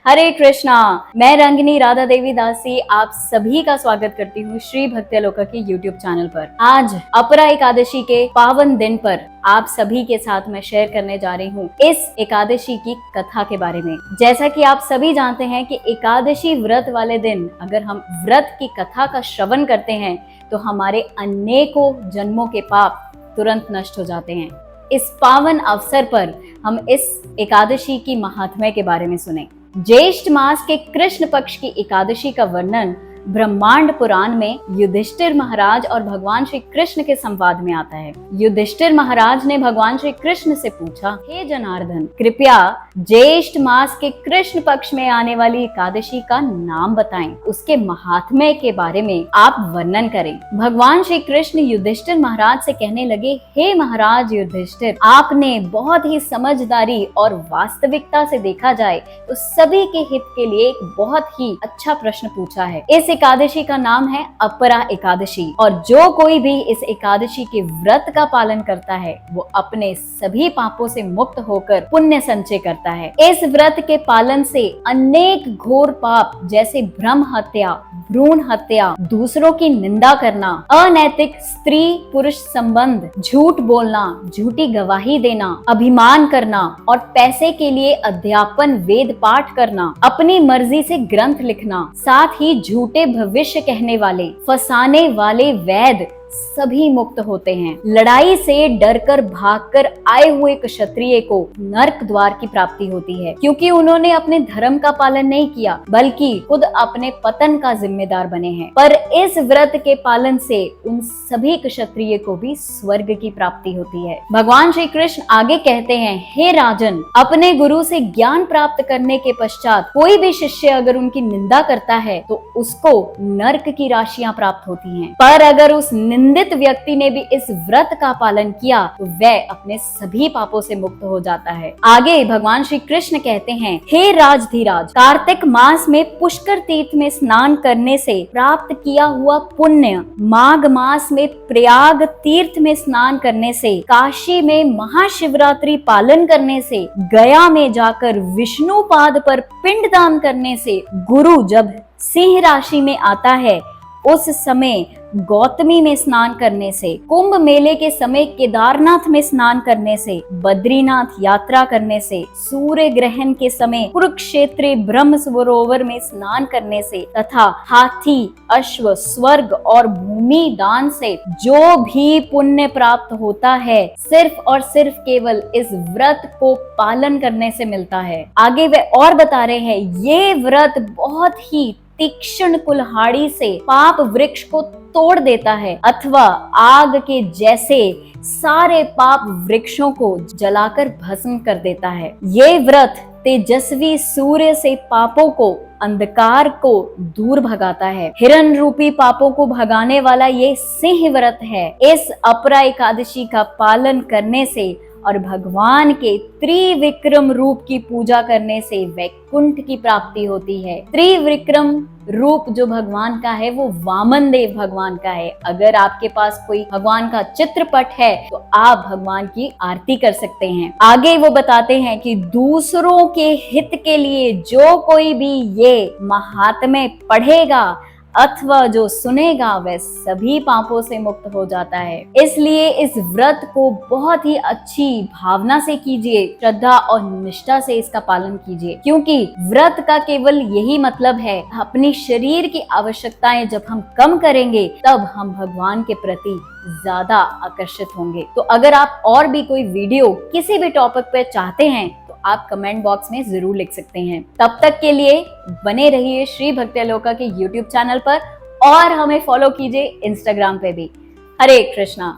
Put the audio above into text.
हरे कृष्णा। मैं रंगिनी राधा देवी दासी आप सभी का स्वागत करती हूँ श्री भक्ति अलोका के YouTube चैनल पर। आज अपरा एकादशी के पावन दिन पर आप सभी के साथ मैं शेयर करने जा रही हूँ इस एकादशी की कथा के बारे में। जैसा कि आप सभी जानते हैं कि एकादशी व्रत वाले दिन अगर हम व्रत की कथा का श्रवण करते हैं तो हमारे अनेकों जन्मों के पाप तुरंत नष्ट हो जाते हैं। इस पावन अवसर पर हम इस एकादशी की महात्म्य के बारे में सुने। ज्येष्ठ मास के कृष्ण पक्ष की एकादशी का वर्णन ब्रह्मांड पुराण में युधिष्ठिर महाराज और भगवान श्री कृष्ण के संवाद में आता है। युधिष्ठिर महाराज ने भगवान श्री कृष्ण से पूछा, हे जनार्दन, कृपया ज्येष्ठ मास के कृष्ण पक्ष में आने वाली एकादशी का नाम बताएं, उसके महात्म्य के बारे में आप वर्णन करें। भगवान श्री कृष्ण युधिष्ठिर महाराज से कहने लगे, हे महाराज युधिष्ठिर, आपने बहुत ही समझदारी और वास्तविकता से देखा जाए तो सभी के हित के लिए एक बहुत ही अच्छा प्रश्न पूछा है। इस एकादशी का नाम है अपरा एकादशी और जो कोई भी इस एकादशी के व्रत का पालन करता है वो अपने सभी पापों से मुक्त होकर पुण्य संचय करता है। इस व्रत के पालन से अनेक घोर पाप जैसे ब्रह्म हत्या, भ्रूण हत्या, दूसरों की निंदा करना, अनैतिक स्त्री पुरुष संबंध, झूठ बोलना, झूठी गवाही देना, अभिमान करना और पैसे के लिए अध्यापन वेद पाठ करना, अपनी मर्जी से ग्रंथ लिखना, साथ ही झूठे भविष्य कहने वाले, फंसाने वाले वैद सभी मुक्त होते हैं। लड़ाई से डरकर भागकर आए हुए क्षत्रिय को नरक द्वार की प्राप्ति होती है क्योंकि उन्होंने अपने धर्म का पालन नहीं किया बल्कि खुद अपने पतन का जिम्मेदार बने हैं। पर इस व्रत के पालन से उन सभी क्षत्रिय को भी स्वर्ग की प्राप्ति होती है। भगवान श्री कृष्ण आगे कहते हैं, हे राजन, अपने गुरु से ज्ञान प्राप्त करने के पश्चात कोई भी शिष्य अगर उनकी निंदा करता है तो उसको नरक की राशियां प्राप्त होती हैं। पर अगर उस निंदित व्यक्ति ने भी इस व्रत का पालन किया तो वह अपने सभी पापों से मुक्त हो जाता है। आगे भगवान श्री कृष्ण कहते हैं, हे राजधीराज, कार्तिक मास में पुष्कर तीर्थ में स्नान करने से प्राप्त किया हुआ पुण्य, माघ मास में प्रयाग तीर्थ में स्नान करने से, काशी में महाशिवरात्रि पालन करने से, गया में जाकर विष्णु पाद पर पिंडदान करने से, गुरु जब सिंह राशि में आता है उस समय गौतमी में स्नान करने से, कुंभ मेले के समय केदारनाथ में स्नान करने से, बद्रीनाथ यात्रा करने से, सूर्य ग्रहण के समय कुरुक्षेत्र ब्रह्म सरोवर में स्नान करने से तथा हाथी, अश्व, स्वर्ग और भूमि दान से जो भी पुण्य प्राप्त होता है सिर्फ और सिर्फ केवल इस व्रत को पालन करने से मिलता है। आगे वे और बता रहे हैं, ये व्रत बहुत ही तीक्ष्ण कुल्हाड़ी से पाप वृक्ष को तोड़ देता है अथवा आग के जैसे सारे पाप वृक्षों को जलाकर भस्म कर देता है। ये व्रत तेजस्वी सूर्य से पापों को, अंधकार को दूर भगाता है। हिरण रूपी पापों को भगाने वाला ये सिंह व्रत है। इस अपरा एकादशी का पालन करने से और भगवान के त्रिविक्रम रूप की पूजा करने से वैकुंठ की प्राप्ति होती है। त्रिविक्रम रूप जो भगवान का है वो वामन देव भगवान का है। अगर आपके पास कोई भगवान का चित्रपट है तो आप भगवान की आरती कर सकते हैं। आगे वो बताते हैं कि दूसरों के हित के लिए जो कोई भी ये महात्म्य पढ़ेगा अथवा जो सुनेगा वह सभी पापों से मुक्त हो जाता है। इसलिए इस व्रत को बहुत ही अच्छी भावना से कीजिए, श्रद्धा और निष्ठा से इसका पालन कीजिए क्योंकि व्रत का केवल यही मतलब है, अपनी शरीर की आवश्यकताएं जब हम कम करेंगे तब हम भगवान के प्रति ज्यादा आकर्षित होंगे। तो अगर आप और भी कोई वीडियो किसी भी टॉपिक पे चाहते हैं तो आप कमेंट बॉक्स में जरूर लिख सकते हैं। तब तक के लिए बने रहिए श्री भक्ति अलोका के YouTube चैनल पर और हमें फॉलो कीजिए इंस्टाग्राम पे भी। हरे कृष्णा।